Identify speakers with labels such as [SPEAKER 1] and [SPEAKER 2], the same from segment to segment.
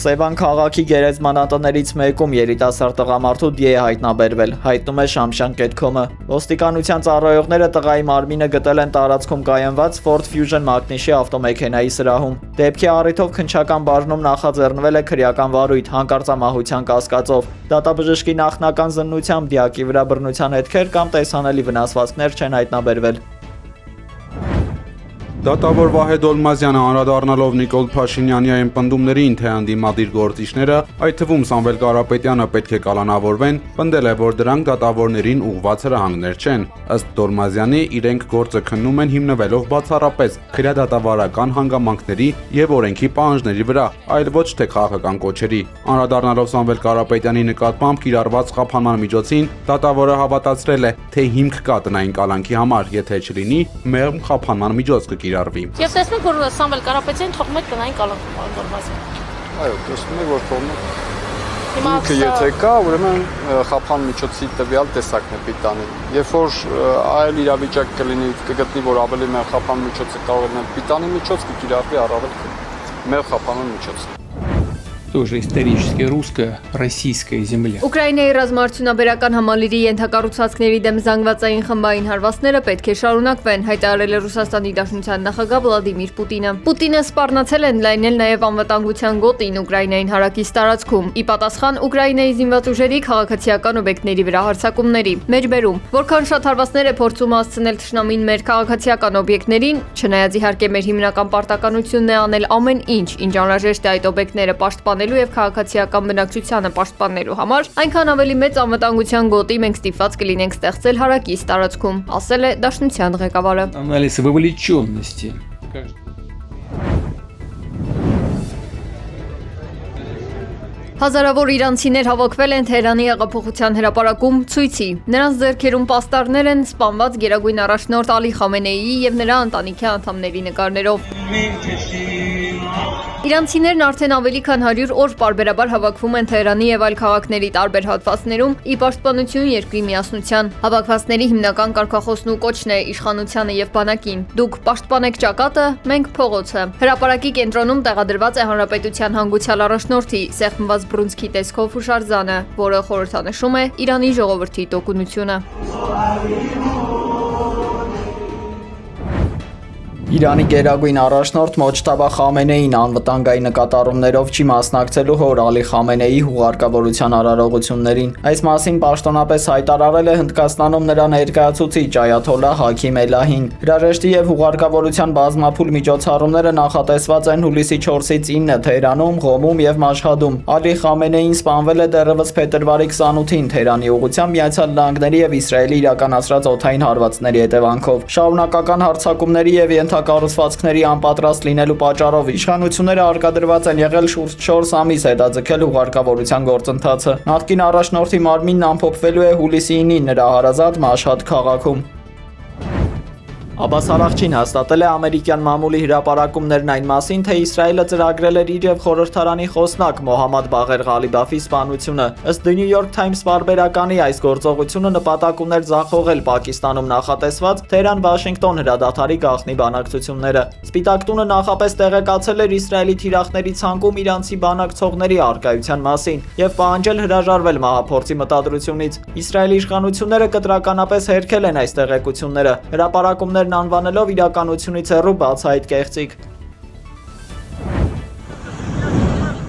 [SPEAKER 1] Սևան քաղաքի գերեզմանատներից մեկում երիտասարդ տղամարդու դիե հայտնաբերվել, հայտնում է Շամշան.com-ը։ Ոստիկանության ծառայողները տղայի մարմինը գտել են տարածքում կայանված Ford Fusion մագնիշի ավտոմեքենայի սրահում։ Դեպքի առիթով քննչական բաժնում նախաձեռնվել է քրեական վարույթ հանկարծամահության կասկածով։ Դատաբժշկի նախնական զննությամբ դիակի վրա բռնության հետքեր կամ տեսանելի վնասվածքներ չեն հայտնաբերվել։
[SPEAKER 2] Դատավոր Վահե Դոլմազյանը անդրադառնալով Նիկոլ Փաշինյանի այն պնդումներին, թե ընդդիմադիր գործիչները, այդ թվում Սամվել Կարապետյանը պետք է կալանավորվեն, պնդել է, որ դրանք դատավորներին ուղղված հրահանգներ չեն։ Ըստ Դոլմազյանի, իրենք գործը քննում են հիմնվելով բացառապես քրեադատավարական հանգամանքների եւ օրենքի պահանջների վրա, այլ ոչ թե քաղաքական կոչերի։ Անդրադառնալով Սամվել Կարապետյանի նկատմամբ կիրառված խափանման միջոցին, դատավորը հավատացրել է, թե հիմք կա տնային կալանքի համար, եթե չլինի, մեղմ խափանման միջոց կկիրառվի։
[SPEAKER 3] Եվ տեսնում եք, որ Սամվել Կարապետյանը թողնում է տնային կալանք Դոլմազյան։
[SPEAKER 4] Այո, տեսնում եք, որ թողնում է։ Ինքը եթե կա, ուրեմն խափան միջոցի տվյալ տեսակն է պիտանի։ Երբ որ այլ իրավիճակ կլինի, կգտնի, որ ավելի մեր խափան միջոցը կարող է պիտանի միջոց կկիրառվի առավել մեր խափանման միջոց։
[SPEAKER 5] Тоже исторически русская, российская земля։
[SPEAKER 6] Ուկրաինայի ռազմարտությունաբերական համալիրի ենթակառուցվածքների դեմ զանգվածային խմբային հարվածները պետք է շարունակվեն, հայտարարել է Ռուսաստանի Դաշնության նախագահ Վլադիմիր Պուտինը։ Պուտինը սպառնացել է ընդլայնել նաև անվտանգության գոտին Ուկրաինային հարակից տարածքում, ի պատասխան Ուկրաինայի զինված ուժերի քաղաքացիական օբյեկտների վրա հարձակումների։ Մեջբերում, որքան շատ հարվածներ է փորձում հասցնել թշնամին մեր քաղաքացիական օբյեկտներին, չնայած իհարկե մեր հիմնական պարտականությունն է անել ամեն ինչ, ինչ անհրաժեշտ է այդ օբյեկտները պաշտպանել եւ քաղաքացիական բնակչությանը պաշտպանելու համար, այնքան ավելի մեծ անվտանգության գոտի մենք ստիպված կլինենք ստեղծել հարակից տարածքում, ասել է Դաշնության ղեկավարը։
[SPEAKER 5] Анализ вовлеченности.
[SPEAKER 6] Հազարավոր իրանցիներ հավաքվել են Թեհրանի հեղափոխության հրապարակում ցույցի։ Նրանց ձեռքերում պաստառներ են սպանված գերագույն առաջնորդ Ալի Խամենեիի եւ նրա ընտանիքի անդամների նկարներով։ Իրանցիներն արդեն ավելի քան 100 օր պարբերաբար հավաքվում են Թեհրանի եւ այլ քաղաքների տարբեր հատվածներում ի պաշտպանություն երկրի միասնության։ Հավաքվածների հիմնական կարգախոսն ու կոչն է իշխանությանը եւ բանակին։ Դուք պաշտպանեք ճակատը, մենք փողոցը։ Հրապարակի կենտրոնում տեղադրված է հանրապետության հանգուցյալ առաջնորդի սեղմված բռունցքի տեսքով հուշարձանը, որը խորհրդանշում է Իրանի ժողովրդի տոկունությունը։
[SPEAKER 1] Իրանի գերագույն առաջնորդ Մոջթաբա Խամենեին անվտանգային նկատառումներով չի մասնակցելու հոր Ալի Խամենեիի հուղարկավորության արարողություններին։ Այս մասին պաշտոնապես հայտարարել է Հնդկաստանում նրա ներկայացուցիչ Այաթոլլահ Հաքիմ Էլահին։ Հրաժեշտի եւ հուղարկավորության բազմափուլ միջոցառումները նախատեսված են հուլիսի 4-ից 9 Թեհրանում, Ղոմում եւ Մաշհադում։ Ալի Խամենեին սպանվել է դեռևս փետրվարի 28-ին Թեհրանի ուղղությամբ Միացյալ Նահանգների եւ Իսրայելի իրականացրած օդային հարվածների հետևանքով։ Շարունակական հարձակումների եւ կառուցվածքների անպատրաստ լինելու պատճառով իշխանությունները արկադրված են եղել շուրջ 4 ամիս հետաձգել հուղարկավորության գործընթացը։ Նախկին առաջնորդի մարմինն ամփոփվելու է հուլիսի 9-ին նրա հարազատ Մաշհադ քաղաքում։ Աբաս Արաղչին հաստատել է ամերիկյան մամուլի հրապարակումներն այն մասին, թե Իսրայելը ծրագրել էր իր եւ խորհրդարանի խոսնակ Մոհամմադ Բաղեր Ղալիբաֆի սպանությունը։ Ըստ The New York Times պարբերականի այս գործողությունը նպատակ ուներ ձախողել Պակիստանում նախատեսված Թեհրան-Վաշինգտոն հրադադարի գաղտնի բանակցությունները։ Սպիտակ տունը նախապես տեղեկացել էր Իսրայելի թիրախների ցանկում իրանցի բանակցողների առկայության մասին եւ պահանջել հրաժարվել մահափորձի մտադրությունից։ Իսրայելի իշխանությունները կտրականապես հերքել են այս տեղեկությունները։ Հրապարակումներն անվանելով իրականությունից հեռու բացահայտ կեղծիք։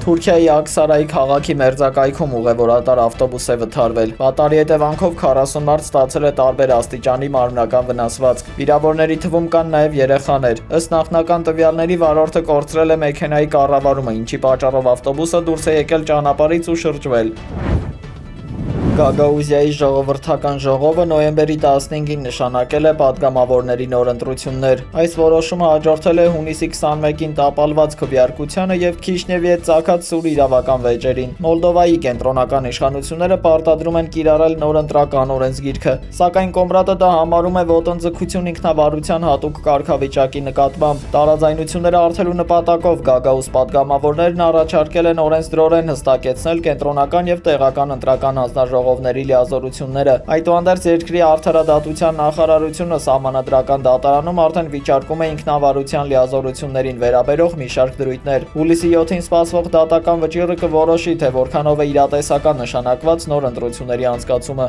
[SPEAKER 1] Թուրքիայի Աքսարայի քաղաքի մերձակայքում ուղևորատար ավտոբուս է վթարվել։ Պատարի հետևանքով 40 մարդ ստացել է տարբեր աստիճանի մարմնական վնասվածք։ Վիրավորների թվում կան նաև երեխաներ։ Ըստ նախնական տվյալների վարորդը կորցրել է մեքենայի կառավարումը, ինչի պատճառով ավտոբուսը դուրս է եկել ճանապարհից ու շրջվել։ Գագաուզիայի ժողովրդական ժողովը նոյեմբերի 15-ին նշանակել է պատգամավորների նոր ընտրություններ։ Այս որոշումը հաջորդել է հունիսի 21-ին տապալված քվեարկությանը եւ Քիշնևի հետ ծագած սուր իրավական վեճերին։ Մոլդովայի կենտրոնական իշխանությունները պարտադրում են կիրառել նոր ընտրական օրենսգիրքը, սակայն Կոմրատը դա համարում է ոտնձգություն ինքնավարության հատուկ կարգավիճակի նկատմամբ։ Տարաձայնությունները արդելու նպատակով Գագաուզ պատգամավորներն առաջարկել են օրենսդրորեն հստակեցնել կենտրոնական եւ տեղական ընտրական հանձնաժողովների ժողովների լիազորությունները։ Այդուհանդերձ երկրի արդարադատության նախարարությունը սահմանադրական դատարանում արդեն վիճարկում է ինքնավարության լիազորություններին վերաբերող մի շարք դրույթներ։ Հուլիսի 7-ին սպասվող դատական վճիռը կորոշի, թե որքանով է իրատեսական նշանակված նոր ընտրությունների անցկացումը։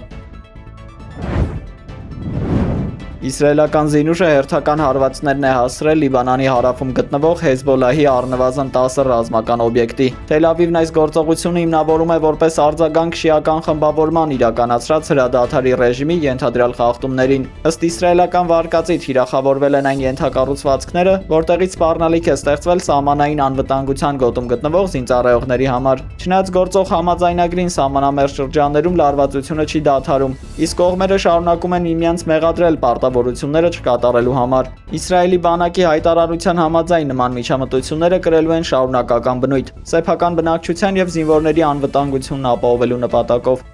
[SPEAKER 1] Իսրայելական զինուժը հերթական հարվածներն է հասցրել Լիբանանի հարավում գտնվող Հեզբոլլահի առնվազն 10 ռազմական օբյեկտի։ Թել Ավիվն այս գործողությունը հիմնավորում է որպես արձագանք շիական խմբավորման իրականացրած հրադադարի ռեժիմի ենթադրյալ խախտումներին։ Ըստ իսրայելական վարկածի թիրախավորվել են այն ենթակառուցվածքները, որտեղից սպառնալիք է ստեղծվել սահմանային անվտանգության գոտում գտնվող զինծառայողների համար։ Չնայած գործող համաձայնագրին սահմանամերձ շրջաններում լարվածությունը չի դադարում, իսկ կողմերը շարունակում են միմյանց մեղադրել պարտավորությունները չկատարելու համար։ Իսրայելի բանակի հայտարարության համաձայն նման միջամտությունները կրելու են շարունակական բնույթ՝ սեփական բնակչության եւ զինվորների անվտանգությունն ապահովելու նպատակով։